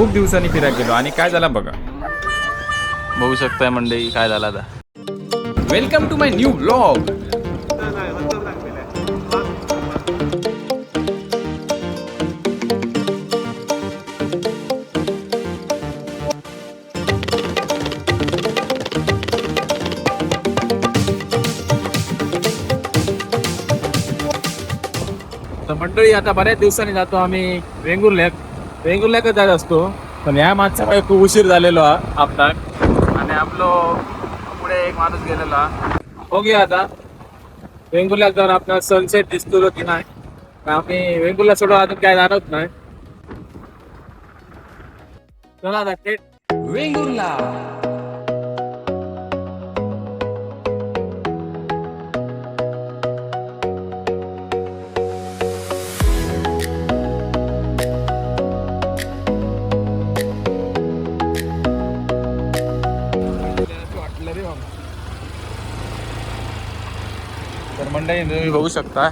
खूप दिवसांनी फिरायला गेलो आणि काय झालं बघा, बघू शकताय मंडळी काय झालं आता. Welcome to my new vlog. तर मंडळी आता बऱ्याच दिवसांनी जातो आम्ही वेंगुर्ल्याकडे जात असतो, पण या माणसामुळे खूप उशीर झालेलो आपला आणि आपलं पुढे एक माणूस गेलेला. बघूया आता वेंगुर्ल्यात जाऊन आपला सनसेट दिसतो की नाही. आम्ही वेंगुर्ला सोडून अजून काय जाणवत नाही. चला आता थेट वेंगुर्ला. तर मंडळी तुम्ही बघू शकता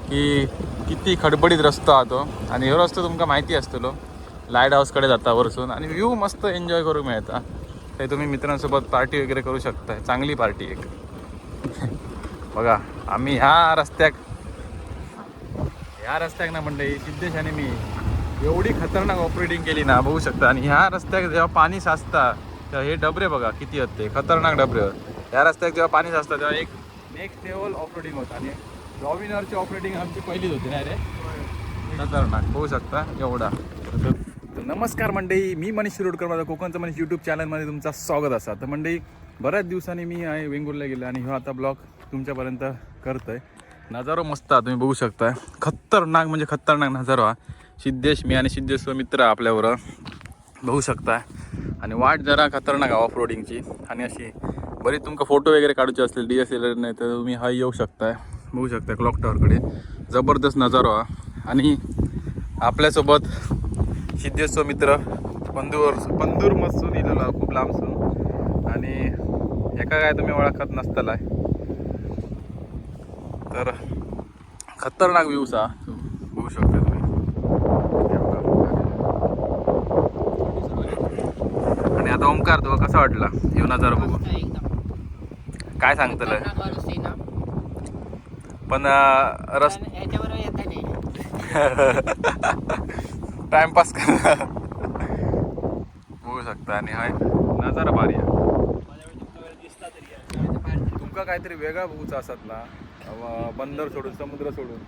की किती खडबडीत रस्तो हा तो, आणि ह्यो रस्तो तुमका माहिती असतलो लाईट हाऊसकडे जाता वरसून, आणि व्ह्यू मस्त एन्जॉय करू मिळता. ते तुम्ही मित्रांसोबत पार्टी वगैरे करू शकता, चांगली पार्टी एक. बघा आम्ही ह्या रस्त्याक ना मंडळी, सिद्धेश आणि मी एवढी खतरनाक ऑपरेटिंग केली ना, बघू शकता. आणि ह्या रस्त्याक जेव्हा पाणी साचता तेव्हा हे डबरे बघा किती होते खतरनाक डबरे. ह्या रस्त्यात जेव्हा पाणी साचतं तेव्हा एक नेक्स्ट लेवल ऑपरेटिंग होता. आणि डॉमिनरची ऑपरेटिंग आमची पहिलीच होती ना रे, खतरनाक. बघू शकता एवढा. नमस्कार मंडळी, मी मनीष शिरोडकर, माझा कोकणचं मनीष यूट्यूब चॅनलमध्ये तुमचं स्वागत असा. तर मंडळी बऱ्याच दिवसांनी मी आहे वेंगुर्ला गेलो आणि ह्यो आता ब्लॉग तुमच्यापर्यंत करतोय. नजारो मस्त हा, तुम्ही बघू शकता. खतरनाक म्हणजे खतरनाक नजारो हा. सिद्धेश, मी आणि सिद्धेश मित्र आपल्यावर बघू शकता. आणि वाट जरा खतरनाक आहे ऑफ रोडिंगची. आणि अशी बरीच तुमका फोटो वगैरे काढूचे असतील DSLR नाही तर तुम्ही हा येऊ शकताय. बघू शकता क्लॉक टॉवरकडे जबरदस्त नजारो हा. आणि आपल्यासोबत सिद्धेशचा मित्र पंदूर मसून इलेला खूप लांबसून, आणि एका काय तुम्ही ओळखत नसतालाय. तर खतरनाक व्ह्यूज हा, बघू शकता तुम्ही. आणि आता ओमकार तो कसा वाटला येऊ नजारा बघू, काय सांगतलंय पण टाइमपास कर बघू शकता. आणि हाय नजारा भारी आहे. तुमका काहीतरी वेगळा बघूचा असत ना, बंदर सोडून समुद्र सोडून,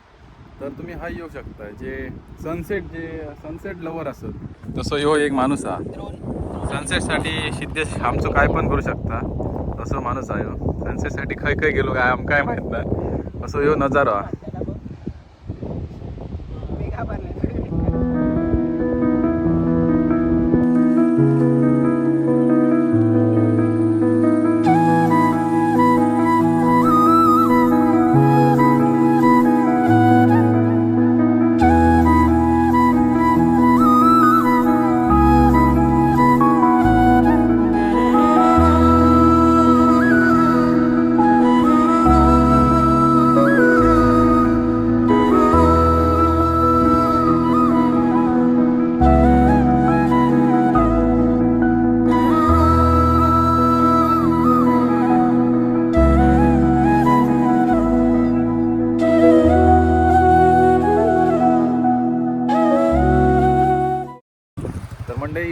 तर तुम्ही हा येऊ शकता. जे सनसेट लवर असत तसं ह्यो एक माणूस हा. सनसेटसाठी सिद्धेश आमचं काय पण करू शकता असं माणूस आहे. सनसेटसाठी खय गेलो काय काय माहीत नाही, असं ह्यो नजारा हा.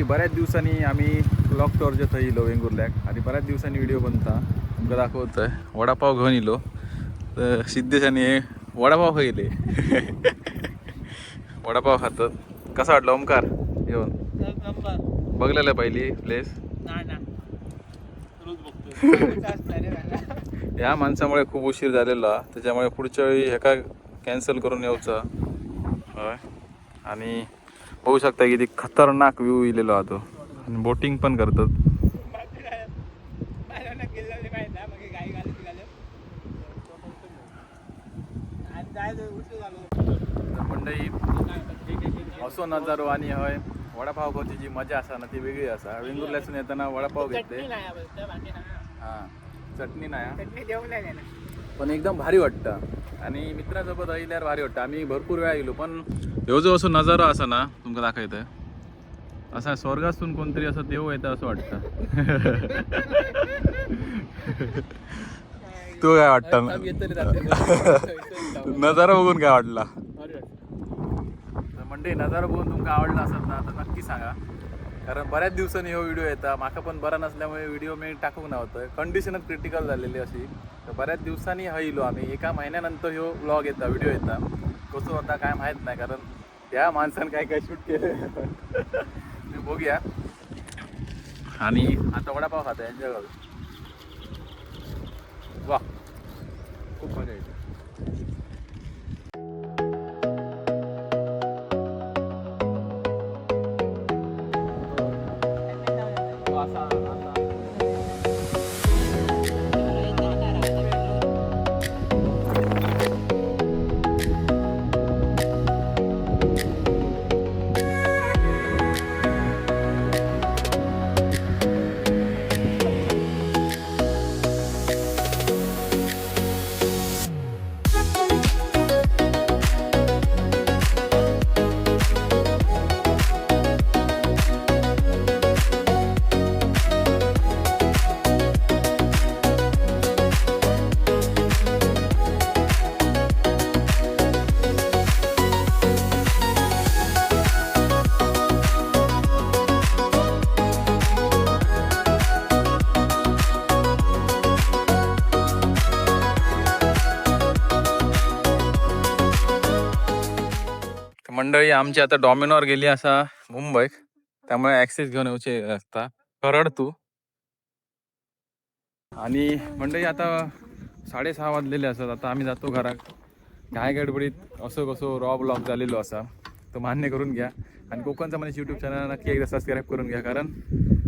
बऱ्याच दिवसांनी आम्ही क्लॉक टॉवरच्या थंय इलो वेंगुर्ल्याक, आणि बऱ्याच दिवसांनी व्हिडिओ बनता तुमका दाखवतोय. वडापाव घेऊन इलो. तर सिद्धेशाने वडापाव खायले वडापाव खातात. कसा वाटला ओमकार येऊन? बघलेलं पहिली प्लेस या माणसामुळे खूप उशीर झालेला, त्याच्यामुळे पुढच्या वेळी ह्याका कॅन्सल करून यायचा. होय. आणि बघू शकता किती खतरनाक व्ह्यू इलेलो हा तो. आणि बोटिंग पण करतात. मंडळी असो नजारो. आणि हय वडापाव खावची जी मजा असा ना ती वेगळी असा. वेंगुर्ल्यासून येताना वडापाव घेतले. हां चटणी नाही पण एकदम भारी वाटतं. आणि मित्रासोबत आयल्यावर भारी वाटतं. आम्ही भरपूर वेळा गेलो, पण ह्यो जो असो नजारा असा ना तुमका दाखवतोय, असा स्वर्गातून कोणतरी असं देव येतं असं वाटतं. तू काय वाटतं नजारा बघून काय वाटला? म्हणजे नजारा बघून तुमका आवडला असेल ना तर नक्की सांगा, कारण बऱ्याच दिवसांनी हो व्हिडिओ येता. माका पण बरा नसल्यामुळे व्हिडिओ मी टाकूक नव्हतं, कंडिशनच क्रिटिकल झालेली अशी. तर बऱ्याच दिवसांनी येलो आम्ही, एका महिन्यानंतर ह्यो व्लॉग येता, व्हिडिओ येता. कसं होता काय माहीत नाही, कारण त्या माणसानं काय काय शूट केलं ते बघूया. आणि आता वडापाव खाता एन्जॉय करू. वा खूप मजा येते. मंडळी आमची आता डॉमिनोर गेली असा मुंबईत, त्यामुळे ऍक्सेस घेऊन येऊचे असता करड तू. आणि मंडळी आता 6:30 वाजलेले असतात. आता आम्ही जातो घरात. काय गडबडीत असो कसो रॉ ब्लॉग झालेलो असा तो मान्य करून घ्या. आणि कोकणचा म्हणजे यूट्यूब चॅनल नक्की एकदा सबस्क्राईब करून घ्या, कारण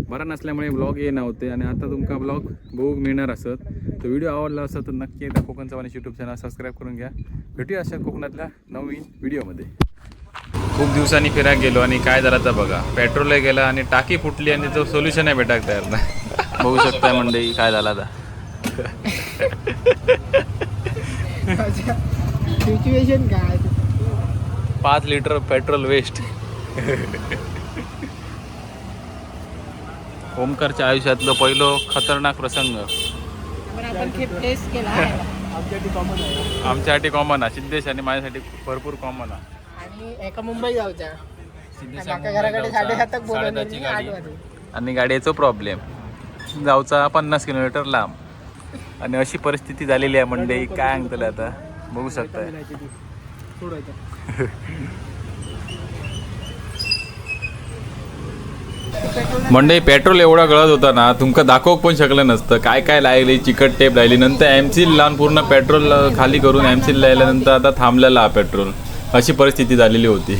बरं नसल्यामुळे ब्लॉग ये नव्हते. आणि आता तुमका ब्लॉग बघूक मिळणार असत. तर व्हिडिओ आवडला असत तर नक्की एकदा कोकणचा म्हणजे यूट्यूब चॅनल सबस्क्राईब करून घ्या. भेटूया अशा कोकणातल्या नवीन व्हिडिओमध्ये. खूप दिवसांनी फिरायला गेलो आणि काय झालं बघा, पेट्रोल गेला आणि टाकी फुटली आणि तो सोल्युशन नाही भेटाक तयार नाही. बघू शकता मंडळी काय झाला आता. सिच्युएशन काय 5 लिटर पेट्रोल वेस्ट. ओमकारच्या आयुष्यातलं पहिलं खतरनाक प्रसंग. आपण टेस्ट केला आमच्यासाठी कॉमन आहे, सिद्धेश आणि माझ्यासाठी भरपूर कॉमन आहे. आणि एका मुंबई जाऊच्या घराकडे 7:30 बोलवलेली गाडी आणि गाडीचा प्रॉब्लेम जाऊचा 50 किलोमीटर लांब. आणि अशी परिस्थिती झालेली आहे मंडळी, काय सांगतले आता बघू शकताय. मंडळी पेट्रोल एवढा गळत होता ना, तुमका दाखवू पण शकलं नसतं. काय काय लागली, चिकट टेप राहिली. नंतर एमसील लावून पूर्ण पेट्रोल खाली करून एमसील लावल्यानंतर आता थांबलेला हा पेट्रोल. अशी परिस्थिती झालेली होती.